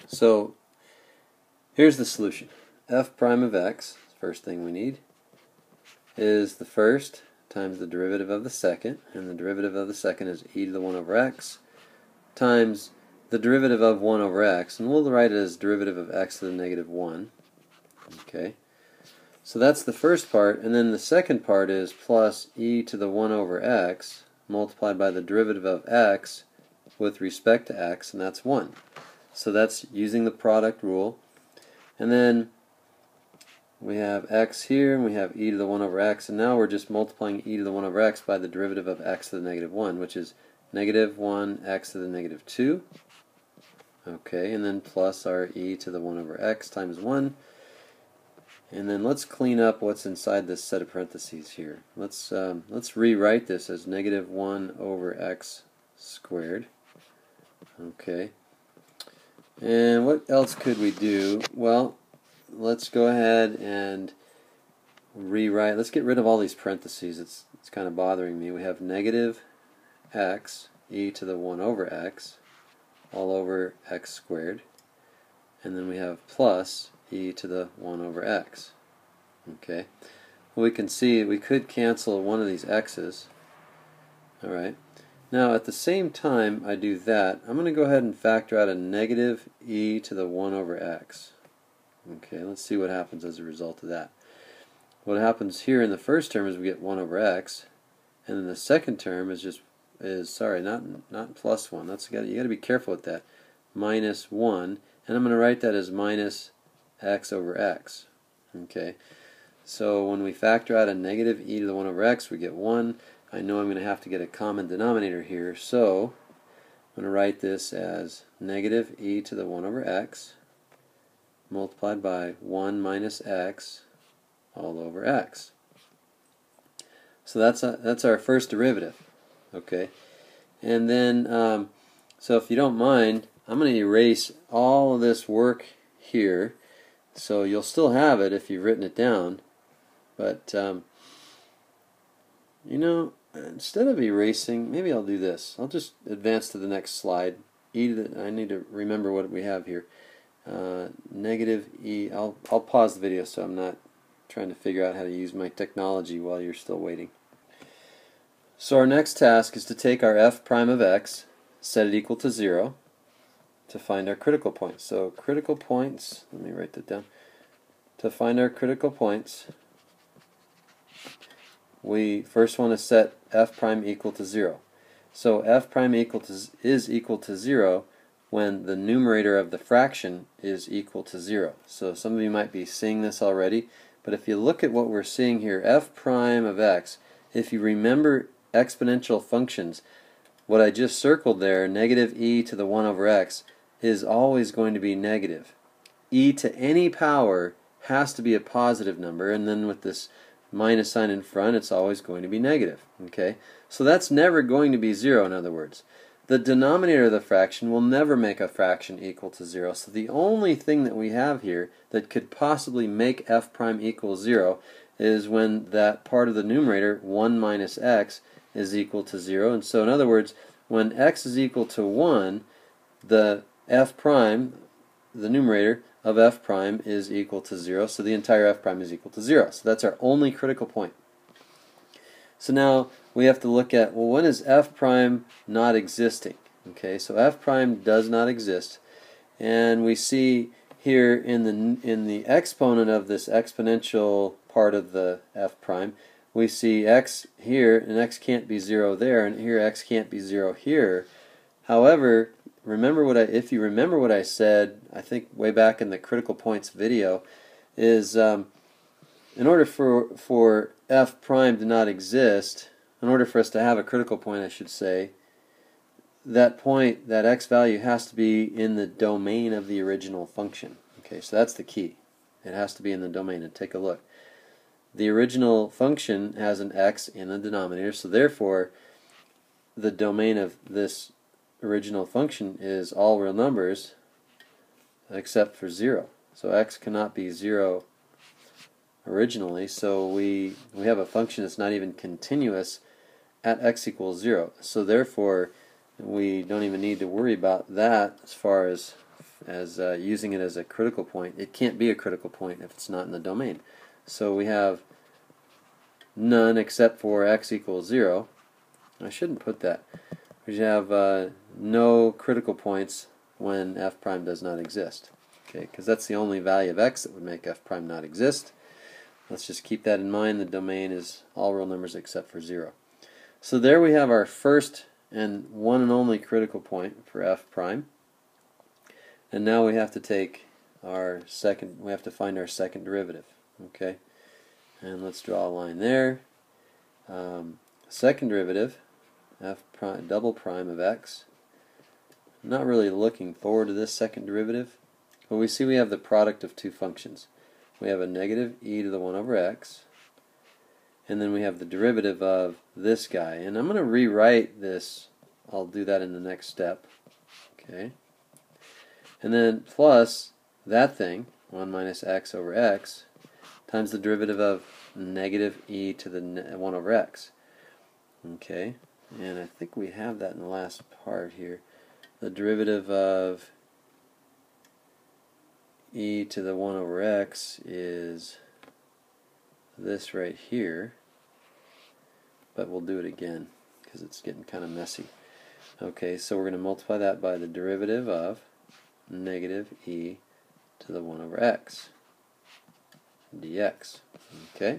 So here's the solution. F prime of x, first thing we need, is the first times the derivative of the second, and the derivative of the second is e to the 1 over x, times the derivative of 1 over x, and we'll write it as derivative of x to the negative 1. Okay, so that's the first part, and then the second part is plus e to the 1 over x multiplied by the derivative of x with respect to x, and that's 1. So that's using the product rule. And then we have x here, and we have e to the 1 over x, and now we're just multiplying e to the 1 over x by the derivative of x to the negative 1, which is negative 1 x to the negative 2. Okay, and then plus our e to the 1 over x times 1. And then let's clean up what's inside this set of parentheses here. Let's rewrite this as negative 1 over x squared. Okay. And what else could we do? Well, let's go ahead and rewrite. Let's get rid of all these parentheses. It's kind of bothering me. We have negative x e to the 1 over x all over x squared, and then we have plus e to the 1 over x. Okay, well, we can see we could cancel one of these x's. Alright, now at the same time I do that, I'm going to go ahead and factor out a negative e to the 1 over x. Okay, let's see what happens as a result of that. What happens here in the first term is we get 1 over x, and then the second term is not plus 1. You got to be careful with that. Minus 1, and I'm going to write that as minus x over x. Okay, so when we factor out a negative e to the 1 over x, we get 1. I know I'm going to have to get a common denominator here, so I'm going to write this as negative e to the 1 over x multiplied by 1 minus x all over x. So that's our first derivative. Okay, and then so if you don't mind, I'm going to erase all of this work here, so you'll still have it if you've written it down, but you know, instead of erasing, maybe I'll do this. I'll just advance to the next slide. I need to remember what we have here. Negative e. I'll pause the video so I'm not trying to figure out how to use my technology while you're still waiting. So our next task is to take our f prime of x, set it equal to 0, to find our critical points. So critical points, let me write that down. To find our critical points, we first want to set f prime equal to 0. So f prime is equal to 0 when the numerator of the fraction is equal to 0. So some of you might be seeing this already, but if you look at what we're seeing here, f prime of x, if you remember exponential functions, what I just circled there, negative e to the 1 over x, is always going to be negative. E to any power has to be a positive number, and then with this minus sign in front, it's always going to be negative. Okay, so that's never going to be 0, in other words. The denominator of the fraction will never make a fraction equal to 0, so the only thing that we have here that could possibly make f prime equal 0 is when that part of the numerator, 1 minus x, is equal to 0. And so in other words, when x is equal to 1, the f prime, the numerator of f prime, is equal to 0, so the entire f prime is equal to 0. So that's our only critical point. So now we have to look at, well, when is f prime not existing? Okay, so f prime does not exist, and we see here in the exponent of this exponential part of the f prime, we see x here, and x can't be 0 there, and here x can't be 0 here. However, if you remember what I said, I think way back in the critical points video, is in order for f prime to not exist, in order for us to have a critical point, I should say, that point, that x value, has to be in the domain of the original function. Okay, so that's the key. It has to be in the domain. And take a look. The original function has an x in the denominator, so therefore the domain of this original function is all real numbers except for 0. So x cannot be 0 originally, so we have a function that's not even continuous at x equals 0. So therefore we don't even need to worry about that as far as as using it as a critical point. It can't be a critical point if it's not in the domain. So we have none except for x equals 0. I shouldn't put that. We have no critical points when f prime does not exist. Okay, because that's the only value of x that would make f prime not exist. Let's just keep that in mind. The domain is all real numbers except for 0. So there we have our first and one and only critical point for f prime. And now we have to take our second, we have to find our second derivative. Okay, and let's draw a line there. Second derivative, f prime, double prime of x. I'm not really looking forward to this second derivative, but we see we have the product of two functions. We have a negative e to the 1 over x, and then we have the derivative of this guy. And I'm going to rewrite this. I'll do that in the next step. Okay, and then plus that thing, 1 minus x over x, times the derivative of negative e to the 1 over x. Okay, and I think we have that in the last part here. The derivative of e to the 1 over x is this right here, but we'll do it again because it's getting kind of messy. Okay, so we're going to multiply that by the derivative of negative e to the 1 over x dx. Okay,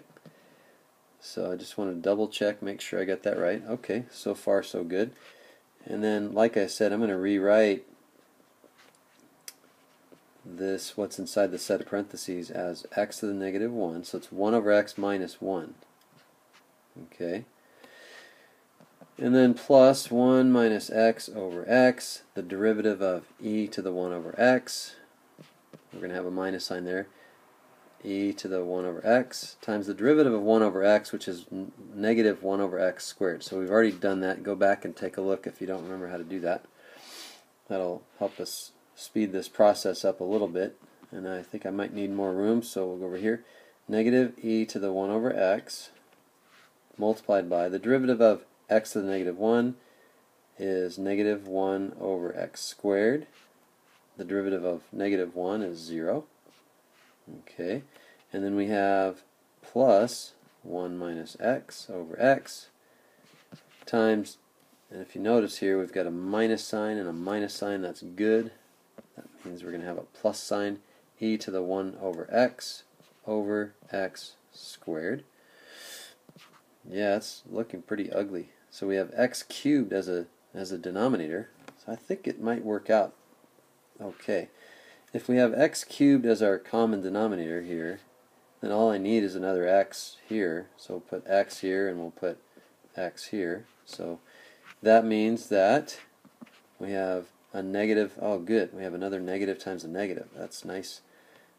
so I just want to double check, make sure I got that right. Okay, so far so good. And then, like I said, I'm going to rewrite this, what's inside the set of parentheses, as x to the negative 1, so it's 1 over x minus 1. Okay, and then plus 1 minus x over x, the derivative of e to the 1 over x, we're going to have a minus sign there, e to the 1 over x, times the derivative of 1 over x, which is negative 1 over x squared. So we've already done that. Go back and take a look if you don't remember how to do that. That'll help us speed this process up a little bit, and I think I might need more room, so we'll go over here. Negative e to the 1 over x multiplied by the derivative of x to the negative 1 is negative 1 over x squared. The derivative of negative 1 is 0. Okay, and then we have plus 1 minus x over x times, and if you notice here we've got a minus sign and a minus sign. That's good. That means we're going to have a plus sign, e to the 1 over x squared. Yeah, it's looking pretty ugly. So we have x cubed as a denominator, so I think it might work out okay. If we have x cubed as our common denominator here, then all I need is another x here. So we'll put x here and we'll put x here. So that means that we have a negative, oh good, we have another negative times a negative. That's nice.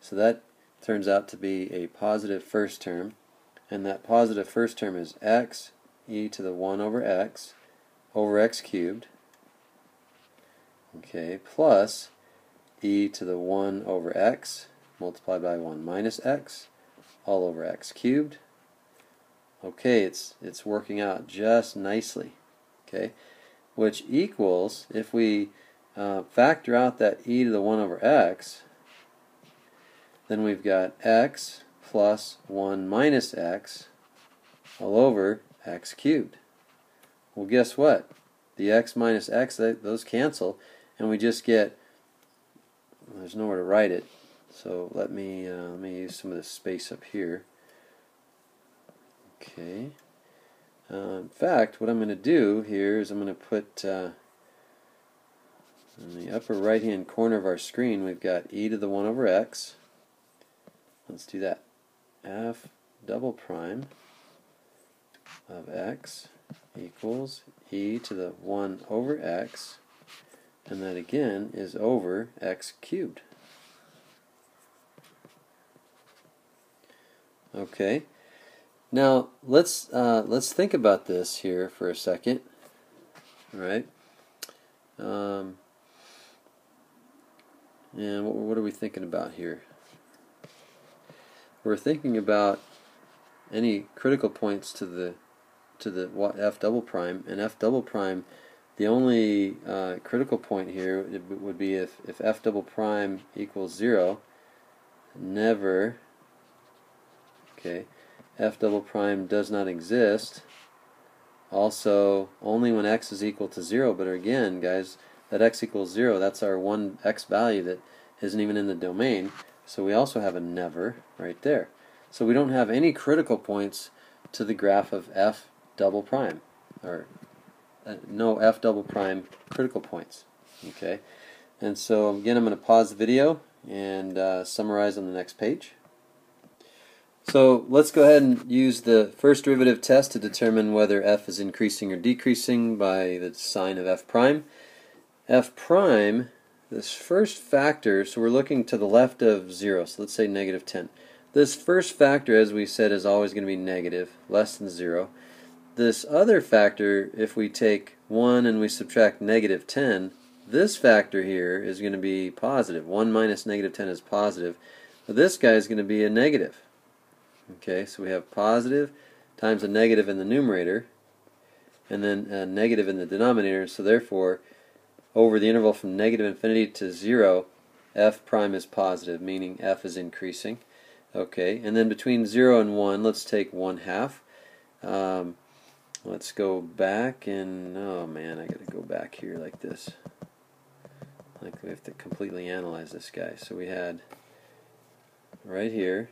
So that turns out to be a positive first term, and that positive first term is x e to the 1 over x cubed, okay, plus e to the 1 over x multiplied by 1 minus x all over x cubed. Okay, it's working out just nicely. Okay, which equals, if we factor out that e to the 1 over x, then we've got x plus 1 minus x all over x cubed. Well, guess what? The x minus x, those cancel, and we just get, there's nowhere to write it, so let me use some of this space up here. Okay. In fact, what I'm going to do here is I'm going to put in the upper right hand corner of our screen we've got e to the 1 over x. Let's do that. F double prime of x equals e to the 1 over x, and that again is over x cubed. Okay, now let's think about this here for a second. All right, and what are we thinking about here? We're thinking about any critical points to the f double prime, and f double prime The only critical point here would be if f double prime equals 0, never, okay, f double prime does not exist. Also, only when x is equal to 0, but again, guys, that x equals 0, that's our one x value that isn't even in the domain, so we also have a never right there. So we don't have any critical points to the graph of f double prime, or no f double prime critical points. Okay, and so again, I'm going to pause the video and summarize on the next page. So let's go ahead and use the first derivative test to determine whether f is increasing or decreasing by the sign of f prime. F prime, this first factor, so we're looking to the left of 0, so let's say negative 10. This first factor, as we said, is always going to be negative, less than 0. This other factor, if we take 1 and we subtract negative 10, this factor here is going to be positive. 1 minus negative 10 is positive, but this guy is going to be a negative. Okay, so we have positive times a negative in the numerator, and then a negative in the denominator, so therefore, over the interval from negative infinity to 0, f prime is positive, meaning f is increasing. Okay, and then between 0 and 1, let's take 1/2. Let's go back and, oh man, I gotta go back here like this. Like we have to completely analyze this guy. So we had right here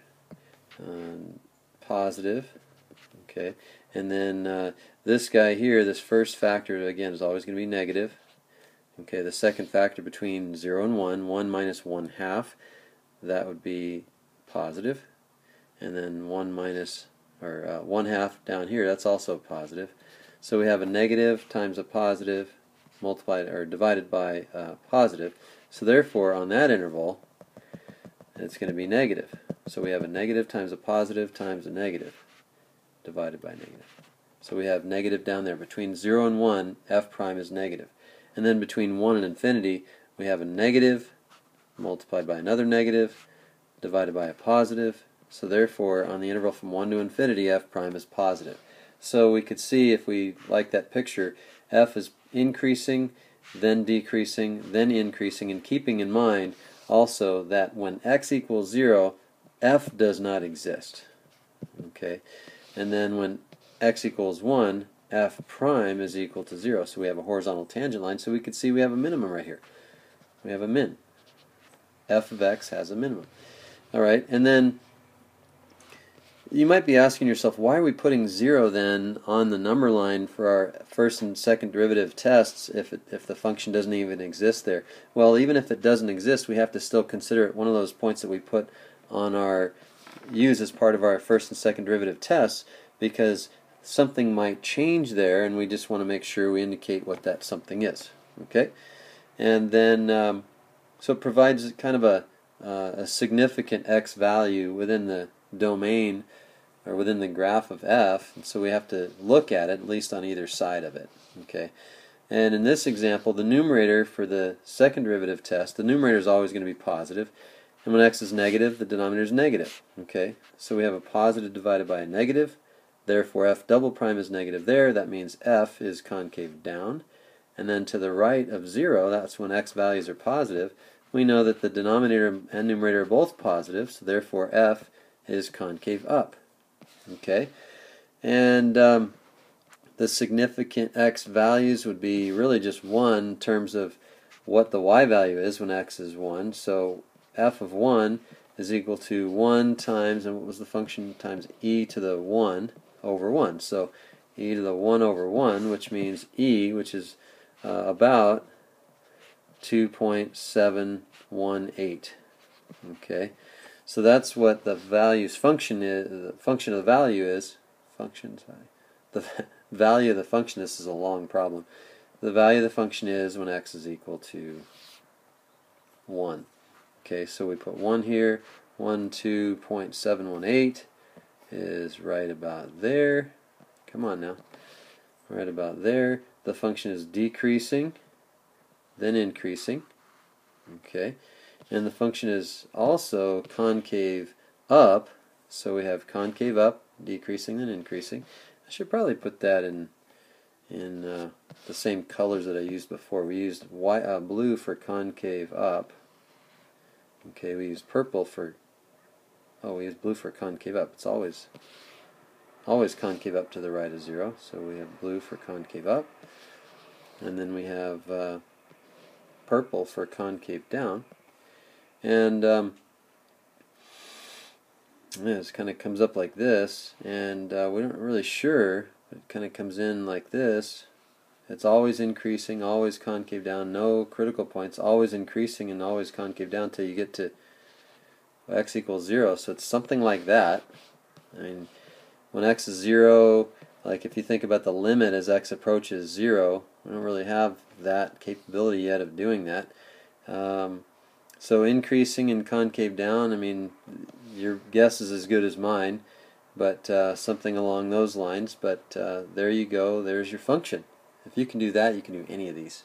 positive, okay, and then this guy here, this first factor again is always going to be negative. Okay, the second factor between 0 and 1, 1 minus 1/2, that would be positive, and then 1 minus, or 1/2 down here, that's also positive. So we have a negative times a positive multiplied or divided by positive. So therefore, on that interval, it's going to be negative. So we have a negative times a positive times a negative divided by negative. So we have negative down there. Between 0 and 1, f prime is negative. And then between 1 and infinity, we have a negative multiplied by another negative divided by a positive. So therefore, on the interval from 1 to infinity, f prime is positive. So we could see, if we like that picture, f is increasing, then decreasing, then increasing, and keeping in mind also that when x equals 0, f does not exist. Okay, and then when x equals 1, f prime is equal to 0. So we have a horizontal tangent line, so we could see we have a minimum right here. We have a min. F of x has a minimum. Alright, and then you might be asking yourself, why are we putting 0 then on the number line for our first and second derivative tests if the function doesn't even exist there? Well, even if it doesn't exist, we have to still consider it one of those points that we put on our use as part of our first and second derivative tests, because something might change there and we just want to make sure we indicate what that something is. Okay, and then so it provides kind of a significant x value within the domain or within the graph of f, and so we have to look at it at least on either side of it. Okay, and in this example, the numerator for the second derivative test, the numerator is always going to be positive, and when x is negative, the denominator is negative. Okay, so we have a positive divided by a negative, therefore f double prime is negative there. That means f is concave down, and then to the right of 0, that's when x values are positive. We know that the denominator and numerator are both positive, so therefore f is concave up. Okay, and the significant x values would be really just 1 in terms of what the y value is when x is 1. So f of 1 is equal to 1 times, and what was the function, times e to the 1 over 1. So e to the 1 over 1, which means e, which is about 2.718. Okay, so that's what the value's function is. The function of the value is the value of the function. This is a long problem. The value of the function is when x is equal to 1. Okay, so we put 1 here. 2.718 is right about there. Come on now. Right about there. The function is decreasing, then increasing. Okay, and the function is also concave up, so we have concave up, decreasing, then increasing. I should probably put that in in the same colors that I used before. We used blue for concave up. Okay, we used purple for, we used blue for concave up. It's always concave up to the right of 0, so we have blue for concave up, and then we have purple for concave down, and this kind of comes up like this, and we're not really sure. It kind of comes in like this. It's always increasing, always concave down, no critical points, always increasing and always concave down till you get to x equals 0. So it's something like that. I mean, when x is 0, like if you think about the limit as x approaches 0, we don't really have that capability yet of doing that. So increasing and concave down, I mean, your guess is as good as mine, but something along those lines. But there you go, there's your function. If you can do that, you can do any of these.